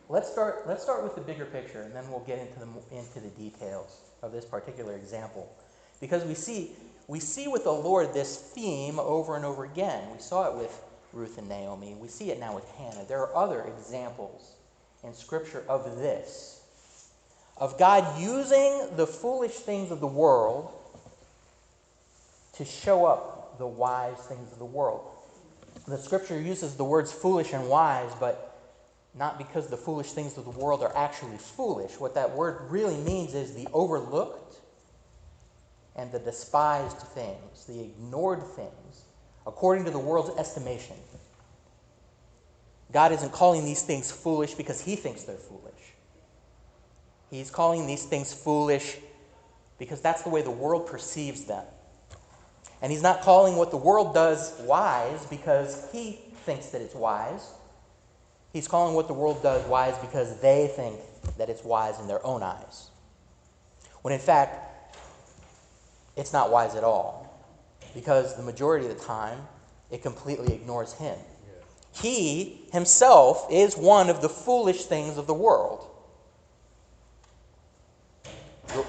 let's start with the bigger picture, and then we'll get into the details of this particular example, because we see with the Lord this theme over and over again. We saw it with Ruth and Naomi. We see it now with Hannah. There are other examples in Scripture of this, of God using the foolish things of the world to show up the wise things of the world. The Scripture uses the words foolish and wise, but not because the foolish things of the world are actually foolish. What that word really means is the overlooked and the despised things, the ignored things, according to the world's estimation. God isn't calling these things foolish because he thinks they're foolish. He's calling these things foolish because that's the way the world perceives them. And he's not calling what the world does wise because he thinks that it's wise. He's calling what the world does wise because they think that it's wise in their own eyes. When in fact, it's not wise at all. Because the majority of the time, it completely ignores him. Yeah. He himself is one of the foolish things of the world.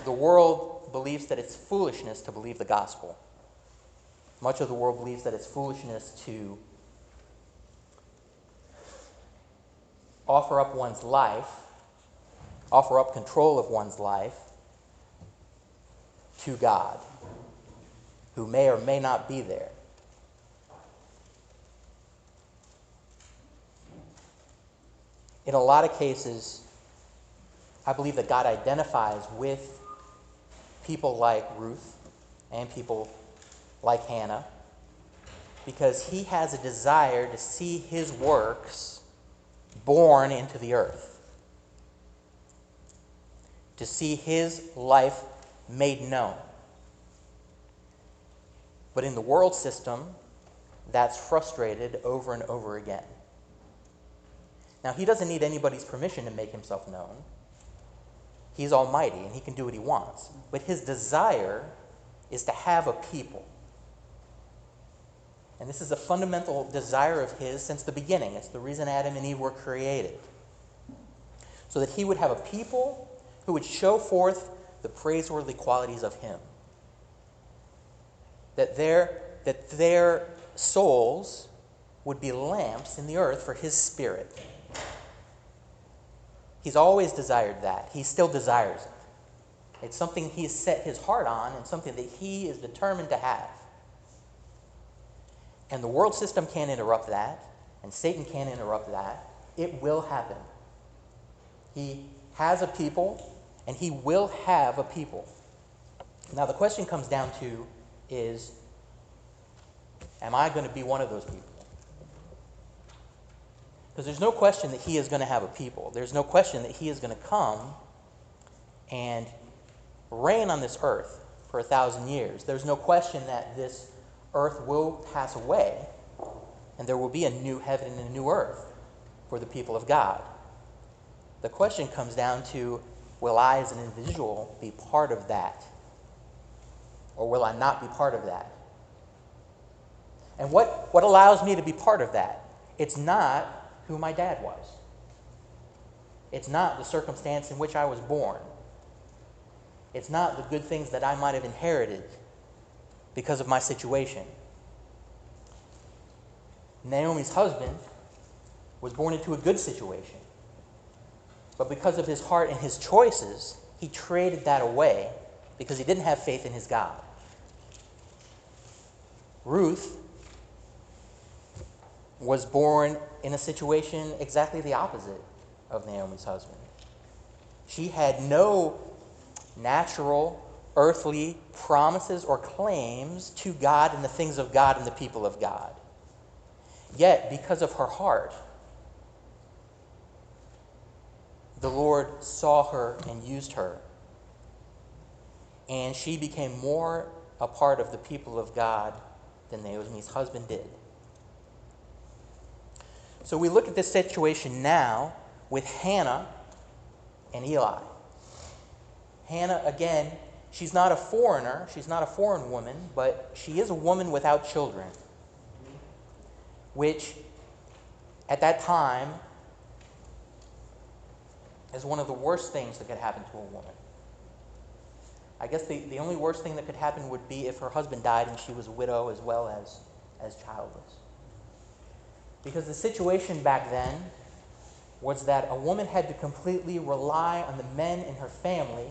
The world believes that it's foolishness to believe the gospel. Much of the world believes that it's foolishness to offer up one's life, offer up control of one's life to God, who may or may not be there. In a lot of cases, I believe that God identifies with people like Ruth and people like Hannah because he has a desire to see his works born into the earth, to see his life made known. But in the world system, that's frustrated over and over again. Now, he doesn't need anybody's permission to make himself known. He's almighty and he can do what he wants. But his desire is to have a people. And this is a fundamental desire of his since the beginning. It's the reason Adam and Eve were created. So that he would have a people who would show forth the praiseworthy qualities of him. That their souls would be lamps in the earth for his spirit. He's always desired that. He still desires it. It's something he's set his heart on and something that he is determined to have. And the world system can't interrupt that, and Satan can't interrupt that. It will happen. He has a people, and he will have a people. Now the question comes down to is, am I going to be one of those people? Because there's no question that he is going to have a people. There's no question that he is going to come and reign on this earth for 1,000 years. There's no question that this earth will pass away, and there will be a new heaven and a new earth for the people of God. The question comes down to, will I as an individual be part of that? Or will I not be part of that? And what allows me to be part of that? It's not who my dad was. It's not the circumstance in which I was born. It's not the good things that I might have inherited because of my situation. Naomi's husband was born into a good situation. But because of his heart and his choices, he traded that away because he didn't have faith in his God. Ruth was born in a situation exactly the opposite of Naomi's husband. She had no natural, earthly promises or claims to God and the things of God and the people of God. Yet, because of her heart, the Lord saw her and used her. And she became more a part of the people of God than Naomi's husband did. So we look at this situation now with Hannah and Eli. Hannah, again, she's not a foreigner, she's not a foreign woman, but she is a woman without children, which at that time is one of the worst things that could happen to a woman. I guess the only worst thing that could happen would be if her husband died and she was a widow as well as childless. Because the situation back then was that a woman had to completely rely on the men in her family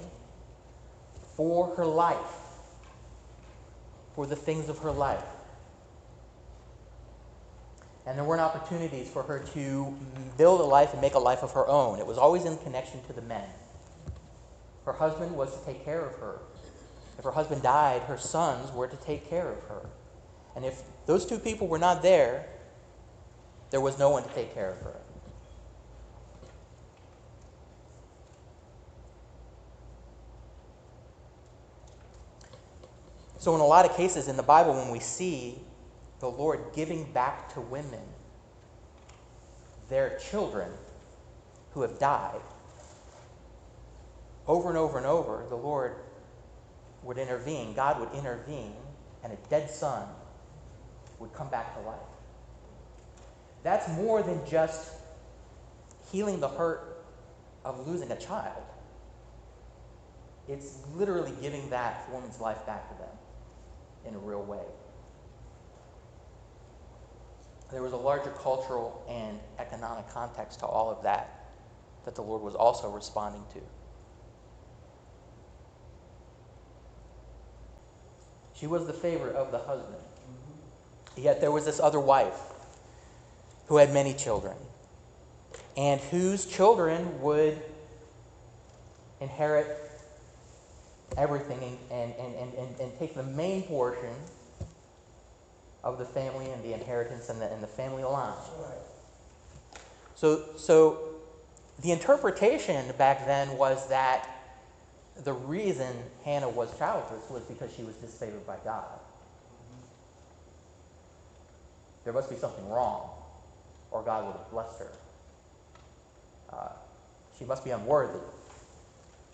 for her life, for the things of her life. And there weren't opportunities for her to build a life and make a life of her own. It was always in connection to the men. Her husband was to take care of her. If her husband died, her sons were to take care of her. And if those two people were not there, there was no one to take care of her. So in a lot of cases in the Bible, when we see the Lord giving back to women their children who have died, over and over and over, the Lord would intervene, God would intervene, and a dead son would come back to life. That's more than just healing the hurt of losing a child. It's literally giving that woman's life back to them in a real way. There was a larger cultural and economic context to all of that the Lord was also responding to. She was the favorite of the husband. Yet there was this other wife who had many children, and whose children would inherit everything and take the main portion of the family and the inheritance and the family line. So the interpretation back then was that the reason Hannah was childless was because she was disfavored by God. There must be something wrong, or God would have blessed her. She must be unworthy,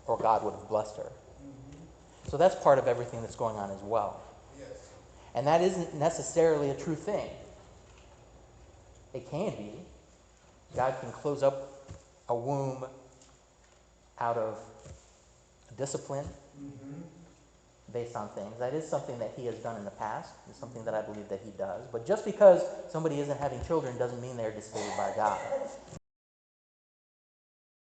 or God would have blessed her. So that's part of everything that's going on as well. Yes. And that isn't necessarily a true thing. It can be. God can close up a womb out of discipline based on things. That is something that he has done in the past. It's something that I believe that he does. But just because somebody isn't having children doesn't mean they're disfavored by God.